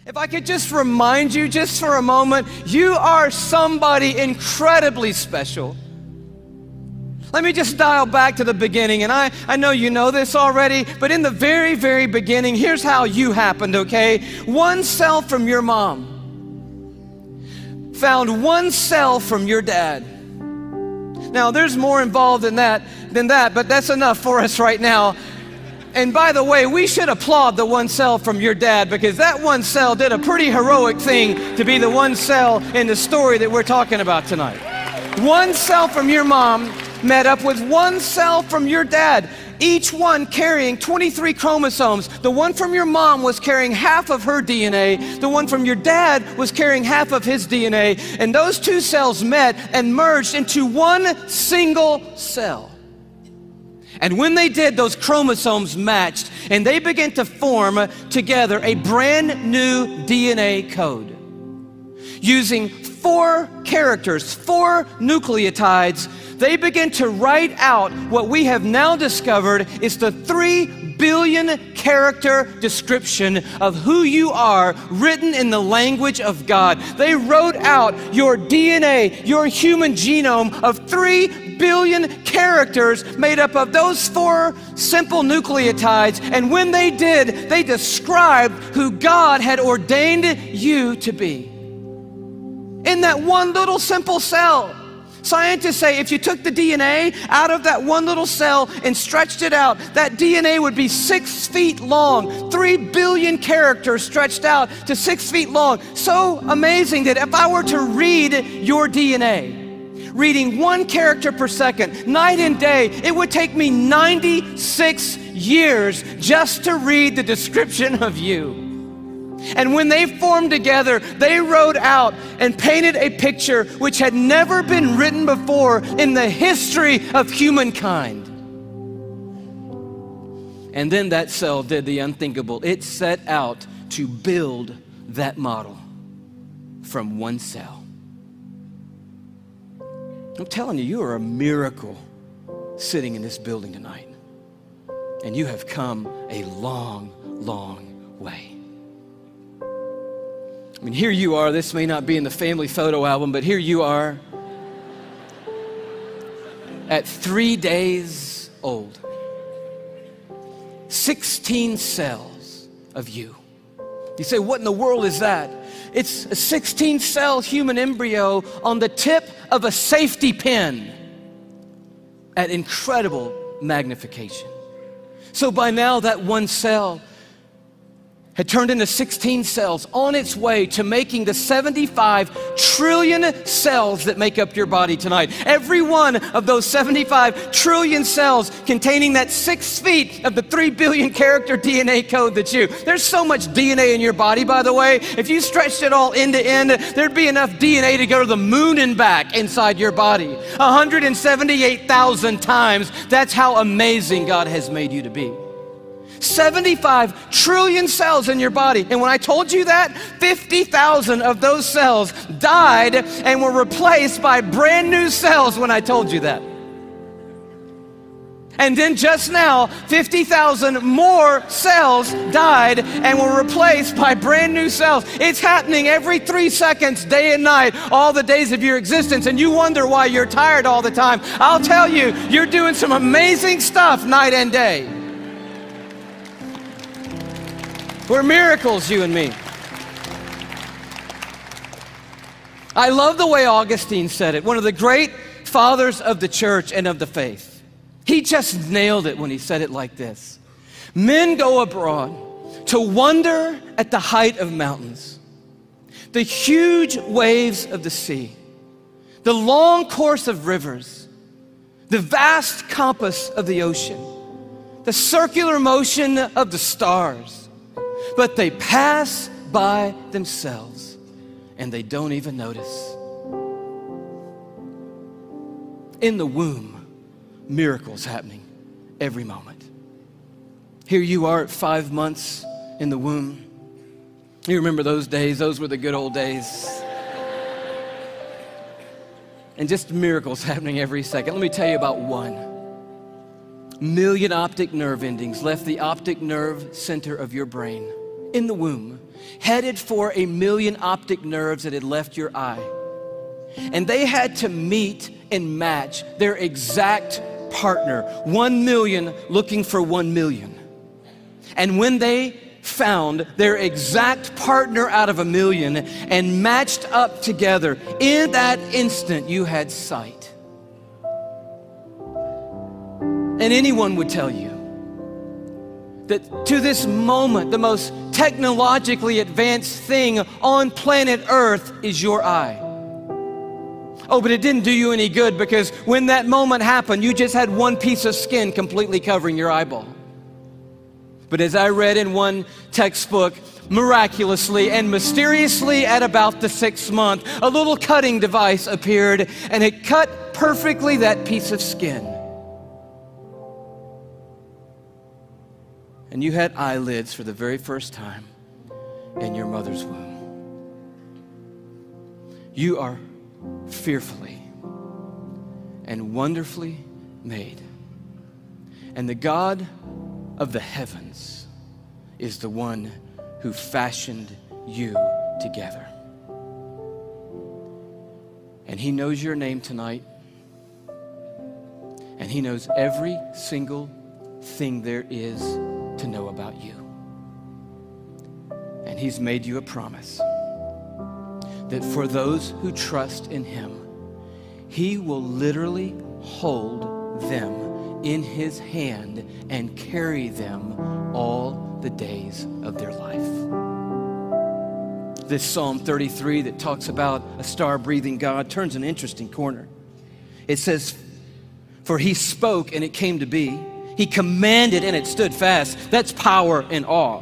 If I could just remind you just for a moment, you are somebody incredibly special. Let me just dial back to the beginning, and I know you know this already, but in the very, very beginning, here's how you happened, okay? One cell from your mom found one cell from your dad. Now, there's more involved than that, but that's enough for us right now. And by the way, we should applaud the one cell from your dad, because that one cell did a pretty heroic thing to be the one cell in the story that we're talking about tonight. One cell from your mom met up with one cell from your dad, each one carrying 23 chromosomes. The one from your mom was carrying half of her DNA. The one from your dad was carrying half of his DNA. And those two cells met and merged into one single cell. And when they did, those chromosomes matched, and they began to form together a brand new DNA code. Using 4 characters, 4 nucleotides, they began to write out what we have now discovered is the 3 billion character description of who you are, written in the language of God. They wrote out your DNA, your human genome of 3 billion characters made up of those 4 simple nucleotides. And when they did, they described who God had ordained you to be. In that one little simple cell. Scientists say if you took the DNA out of that one little cell and stretched it out, that DNA would be 6 feet long, 3 billion characters stretched out to 6 feet long. So amazing that if I were to read your DNA, reading 1 character per second, night and day, it would take me 96 years just to read the description of you. And when they formed together, they wrote out and painted a picture which had never been written before in the history of humankind. And then that cell did the unthinkable. It set out to build that model from one cell. I'm telling you, you are a miracle sitting in this building tonight. And you have come a long, long way. I mean, here you are. This may not be in the family photo album, but here you are at 3 days old. 16 cells of you. You say, what in the world is that? It's a 16-cell human embryo on the tip of a safety pin at incredible magnification. So by now, that one cell had turned into 16 cells on its way to making the 75 trillion cells that make up your body tonight. Every one of those 75 trillion cells containing that 6 feet of the 3 billion character DNA code that's you. There's so much DNA in your body, by the way. If you stretched it all end to end, there'd be enough DNA to go to the moon and back inside your body. 178,000 times. That's how amazing God has made you to be. 75 trillion cells in your body. And when I told you that, 50,000 of those cells died and were replaced by brand new cells when I told you that. And then just now, 50,000 more cells died and were replaced by brand new cells. It's happening every 3 seconds, day and night, all the days of your existence. And you wonder why you're tired all the time. I'll tell you, you're doing some amazing stuff night and day. We're miracles, you and me. I love the way Augustine said it, one of the great fathers of the church and of the faith. He just nailed it when he said it like this. Men go abroad to wonder at the height of mountains, the huge waves of the sea, the long course of rivers, the vast compass of the ocean, the circular motion of the stars. But they pass by themselves and they don't even notice. In the womb, miracles happening every moment. Here you are at 5 months in the womb. You remember those days? Those were the good old days. And just miracles happening every second. Let me tell you about one. 1 million optic nerve endings left the optic nerve center of your brain, in the womb, headed for 1,000,000 optic nerves that had left your eye. And they had to meet and match their exact partner, 1,000,000 looking for 1,000,000. And when they found their exact partner out of 1,000,000 and matched up together, in that instant you had sight. And anyone would tell you that to this moment, the most technologically advanced thing on planet Earth is your eye. Oh, but it didn't do you any good, because when that moment happened, you just had one piece of skin completely covering your eyeball. But as I read in one textbook, miraculously and mysteriously at about the 6th month, a little cutting device appeared, and it cut perfectly that piece of skin. And you had eyelids for the very first time in your mother's womb. You are fearfully and wonderfully made. And the God of the heavens is the one who fashioned you together. And He knows your name tonight. And He knows every single thing there is to know about you. And He's made you a promise that for those who trust in Him, He will literally hold them in His hand and carry them all the days of their life. This Psalm 33 that talks about a star-breathing God turns an interesting corner. It says, "For He spoke and it came to be. He commanded and it stood fast." That's power and awe.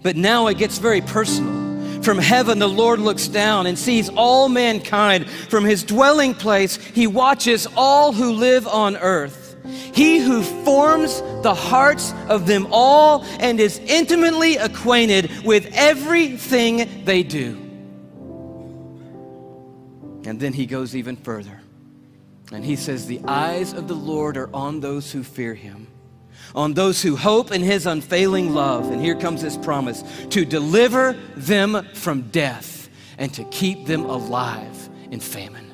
But now it gets very personal. From heaven, the Lord looks down and sees all mankind. From His dwelling place, He watches all who live on earth. He who forms the hearts of them all and is intimately acquainted with everything they do. And then He goes even further. And He says, "The eyes of the Lord are on those who fear Him, on those who hope in His unfailing love." And here comes His promise: to deliver them from death and to keep them alive in famine.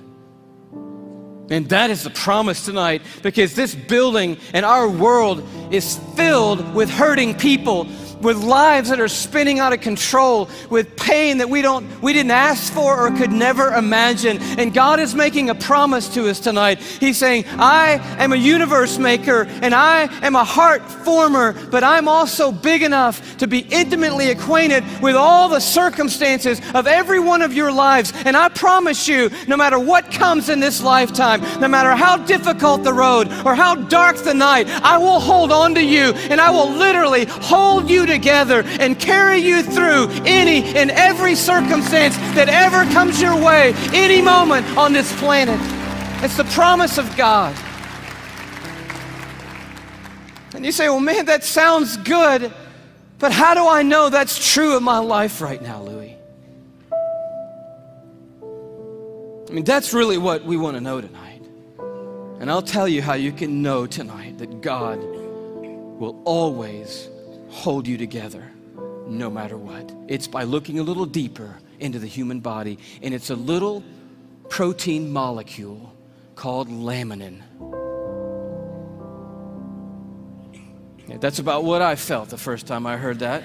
And that is the promise tonight, because this building and our world is filled with hurting people, with lives that are spinning out of control, with pain that we didn't ask for or could never imagine. And God is making a promise to us tonight. He's saying, "I am a universe maker and I am a heart former, but I'm also big enough to be intimately acquainted with all the circumstances of every one of your lives. And I promise you, no matter what comes in this lifetime, no matter how difficult the road or how dark the night, I will hold on to you, and I will literally hold you together and carry you through any and every circumstance that ever comes your way, any moment on this planet." It's the promise of God. And you say, "Well, man, that sounds good, but how do I know that's true of my life right now, Louis?" I mean, that's really what we want to know tonight. And I'll tell you how you can know tonight that God will always hold you together no matter what. It's by looking a little deeper into the human body, and it's a little protein molecule called laminin. Yeah, that's about what I felt the first time I heard that.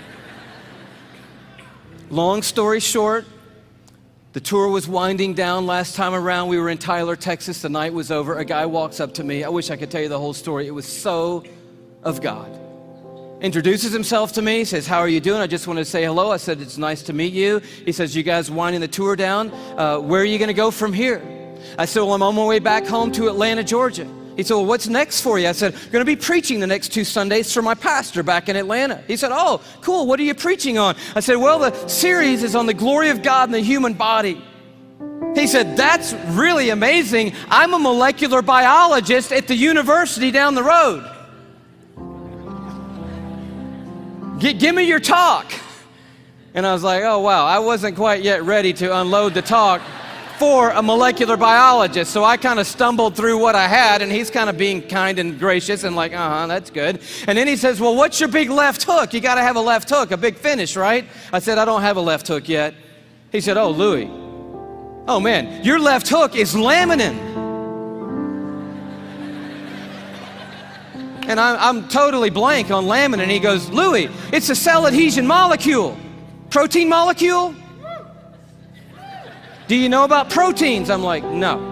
Long story short, the tour was winding down last time around. We were in Tyler, Texas. The night was over. A guy walks up to me. I wish I could tell you the whole story. It was so of God. Introduces himself to me, says, "How are you doing? I just wanted to say hello." I said, "It's nice to meet you." He says, "You guys winding the tour down? Where are you going to go from here?" I said, "Well, I'm on my way back home to Atlanta, Georgia." He said, "Well, what's next for you?" I said, "I'm going to be preaching the next 2 Sundays for my pastor back in Atlanta." He said, "Oh, cool. What are you preaching on?" I said, "Well, the series is on the glory of God in the human body." He said, "That's really amazing. I'm a molecular biologist at the university down the road. Give me your talk." And I was like, oh, wow, I wasn't quite yet ready to unload the talk for a molecular biologist, so I kind of stumbled through what I had, and he's kind of being kind and gracious and like, that's good. And then he says, well, what's your big left hook? You got to have a left hook, a big finish, right? I said, I don't have a left hook yet. He said, oh, Louis, oh man, your left hook is laminin. And I'm totally blank on laminin. He goes, Louis, it's a cell adhesion molecule. Protein molecule? Do you know about proteins? I'm like, no.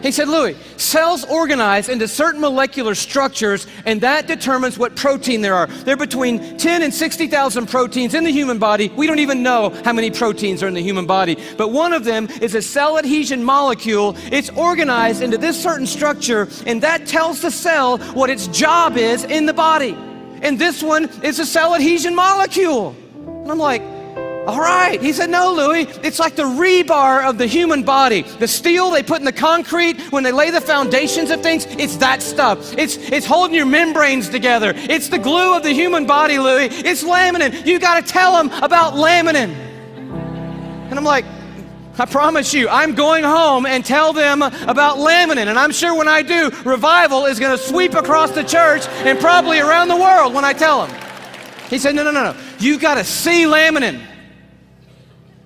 He said, Louis, cells organize into certain molecular structures, and that determines what protein there are. There are between 10 and 60,000 proteins in the human body. We don't even know how many proteins are in the human body, but one of them is a cell adhesion molecule. It's organized into this certain structure, and that tells the cell what its job is in the body. And this one is a cell adhesion molecule. And I'm like, all right. He said, no, Louis, it's like the rebar of the human body. The steel they put in the concrete when they lay the foundations of things, it's that stuff. It's holding your membranes together. It's the glue of the human body, Louis. It's laminin. You got to tell them about laminin. And I'm like, I promise you, I'm going home and tell them about laminin. And I'm sure when I do, revival is going to sweep across the church and probably around the world when I tell them. He said, no. You got to see laminin.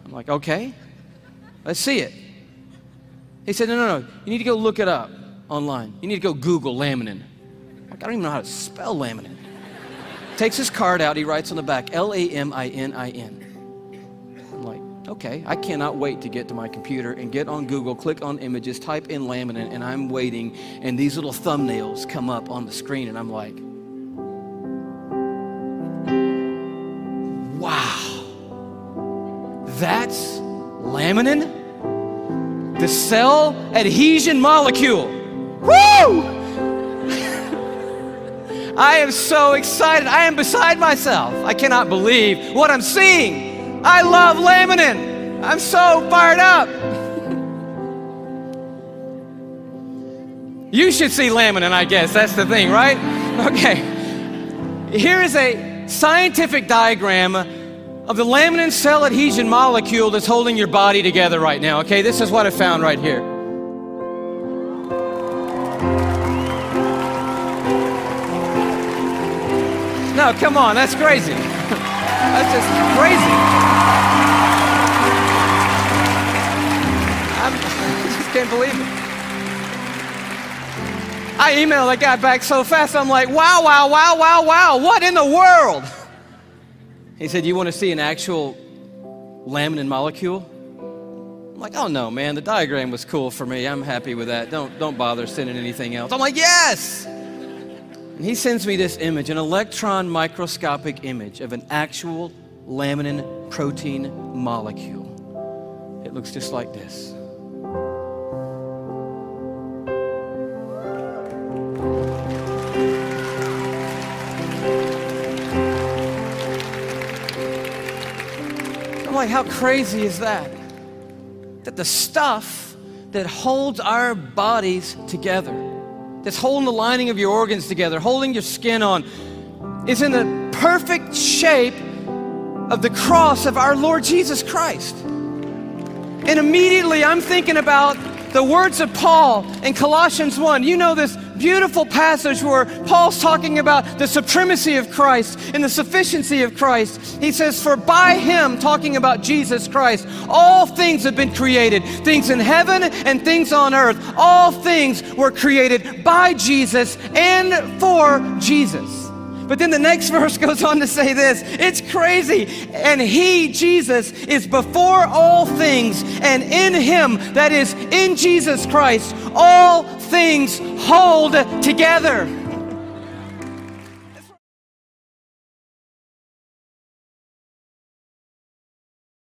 I'm like, okay, let's see it. He said, no. You need to go look it up online. You need to go Google laminin. I'm like, I don't even know how to spell laminin. Takes his card out. He writes on the back, Laminin. I'm like, okay, I cannot wait to get to my computer and get on Google, click on images, type in laminin, and I'm waiting, and these little thumbnails come up on the screen, and I'm like, wow. That's laminin, the cell adhesion molecule. Woo! I am so excited. I am beside myself. I cannot believe what I'm seeing. I love laminin. I'm so fired up. You should see laminin, I guess. That's the thing, right? Okay. Here is a scientific diagram of the laminin cell adhesion molecule that's holding your body together right now, okay? This is what I found right here. No, come on, that's crazy. That's just crazy. I just can't believe it. I emailed that guy back so fast, I'm like, wow, what in the world? He said, you want to see an actual laminin molecule? I'm like, oh no, man, the diagram was cool for me. I'm happy with that. Don't bother sending anything else. I'm like, yes! And he sends me this image, an electron microscopic image of an actual laminin protein molecule. It looks just like this. Like, how crazy is that? That the stuff that holds our bodies together, that's holding the lining of your organs together, holding your skin on, is in the perfect shape of the cross of our Lord Jesus Christ. And immediately I'm thinking about the words of Paul in Colossians 1. You know this beautiful passage where Paul's talking about the supremacy of Christ and the sufficiency of Christ. He says, for by him, talking about Jesus Christ, all things have been created, things in heaven and things on earth. All things were created by Jesus and for Jesus. But then the next verse goes on to say this. It's crazy. And he, Jesus, is before all things, and in him, that is in Jesus Christ, all things hold together.